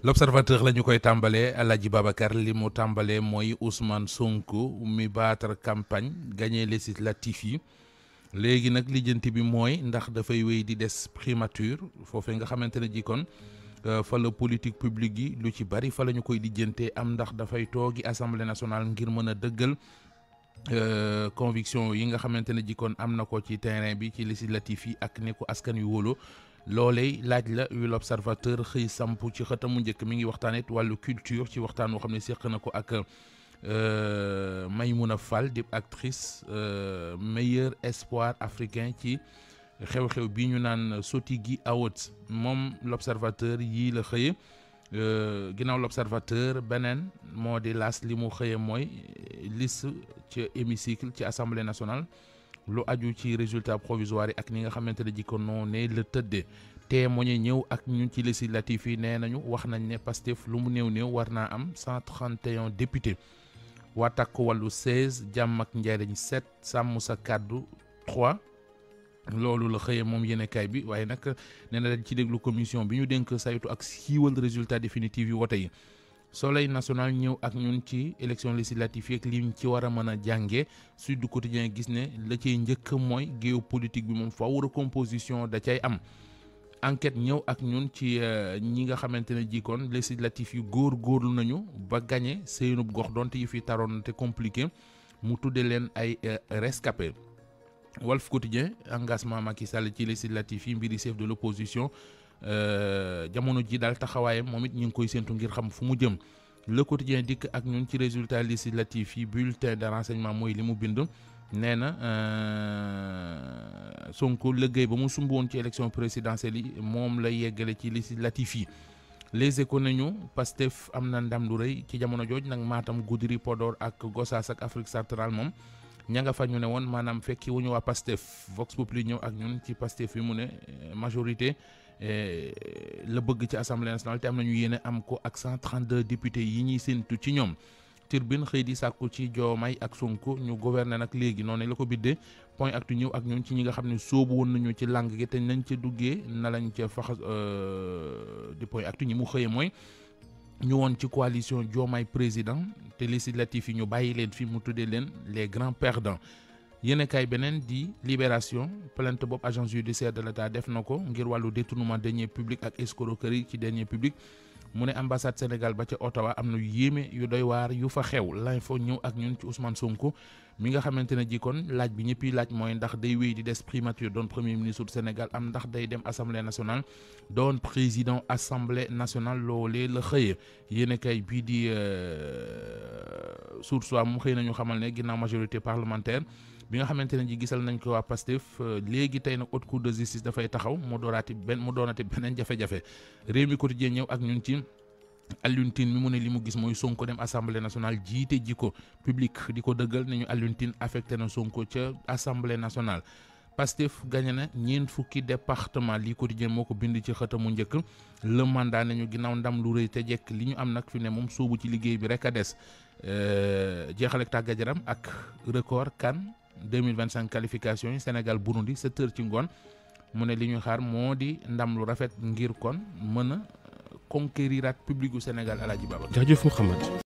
L'observateur la ñu koy tàmbalee Alaaji Babacar li mu tàmbalee mooy Ousmane Sonko mi battre campagne gagné législatif yi léegi nag lijjanti bi mooy ndax dafay wéy di des primature foofee nga xamante ne ji kon fa la politique publique yi lu ci bari fa la ñu koy lijjantee am ndax dafay toogi assemblée nationale ngir mën a dëggal conviction yi nga xamante ne ji kon am na ko ci terrain bi ci législatif yi ak ne ko askan wi wóolu loolee laaj la yu l'observateur xëy samp ci xëtamu njëkk mi ngi waxtaanee wàllu culture ci waxtaan woo xam ne séq na ko ak Maymouna Fall di actrice meilleur espoir africain ci xew-xew bi ñu naan Sotigui Awards moom l'observateur yii la xëye ginnaaw l'observateur beneen moo di laas li mu xëye mooy liste ci hémicycle ci assemblée nationale lu aju ci résultat provisoire yi ak ni nga xamante ne ji ko noonee la tëddee témoigné ñëw ak ñun ci législatif yi nee nañu wax nañ ne Pastef lu mu néew war naa am 131 députés waa Takku Wallu 16 jàmm ak njariñ 7 sàmm sa kàddu 3 loolu la xëyee moom yéenekaay bi waaye nag nee na dañ ci déglu commission bi ñu dénk saytu ak siiwal résultat définitif yi wote yi Soleil national ñëw ak ñun ci élection législative yi ak lim ci war a mën a jàngee Sud Quotidien gis ne la cay njëkk mooy géopolitique bi moom faaw recomposition da cay am enquête ñëw ak ñun ci ñi nga xamante ne jikkoon législatif yu góorlu nañu ba gagné seenub gox donte yi fi taroon te compliqué mu tudde leen ay rescapé Walf Quotidien engagement Macky Sall ci législatif yi mbiri chef de l'opposition jamono ji daal taxawaayam moom it ñu ngi koy séntu ngir xam fu mu jëm Le Quotidien dikk ak ñun ci résultat législatif yi bulletin de renseignement mooy li mu bind nee na Sonko liggéey ba mu sumb woon ci élection présidentielle yi moom la yeggale ci législatif yi Les Échos nañu Pastef am na ndam lu rëy ci jamono jooj nag Matam Goudiri Podor ak Gossas ak Afrique centrale moom ña nga fa ñu ne woon maanaam fekki wu ñu waa Pastef Vox Populi ñëw ak ñun ci Pastef yi mu ne majorité la bëgg ci assemblée nationale te am nañu yéene am ko ak 132 députés yi ñuy séntu ci ñoom Tribune xëy di sàkku ci Diomaye ak Sonko ñu gouverner nag léegi noonu la ko biddee Point Actu ñëw ak ñun ci ñi nga xam ne soobu woon nañu ci langue gi te nañ ca duggee na lañ ca fax di Point Actu ñi mu xëyee mooy ñu woon ci coalition Diomaye président te législatif yi ñu bàyyi leen fi mu tuddee leen les grands perdants yéenekaay beneen di Libération plainte bopp agence judiciaire de l'État def na ko ngir wàllu détournement deniers publics ak escroquerie ci deniers publics mu ne ambassade Sénégal ba ca Ottawa am na yu yéeme yu doy waar yu fa xew L'Info ñëw ak ñun ci Ousmane Sonko mi nga xamante ne ji kon laaj bi ñëpp yi laaj mooy ndax day wéy di des primature doon premier ministre du Sénégal am ndax day dem assemblée nationale doon président assemblée nationale loolee la xëyee yéenekaay bii di Source A mu xëy nañu xamal ne ginnaaw majorité parlementaire bi nga xamante ne ji gisal nañ ko waa Pastef léegi tey nag haute cour de justice dafay taxaw mu doonati beneen jafe-jafe réew mi quotidien ñëw ak ñun ci Alioune Tine mi mu ne li mu gis mooy Sonko dem assemblée nationale jiite ji ko public di ko dëggal nañu Alioune Tine affecté na Sonko ca assemblée nationale Pastef gagné na ñeent fukki département lii quotidien moo ko bind ci xëtamu njëkk le mandat nañu ginnaaw ndam lu rëy te jekk li ñu am nag fi ne moom soobu ci liggéey bi rek a des jeexal ak tàggat yaram ak record CAN 2025 qualification yi Sénégal Burundi 7h ci ngoon mu ne li ñu xaar moo di ndam lu rafet ngir kon mën a conquériraat public gu Sénégal Alaaji Baba. jaajëf Mouhamed.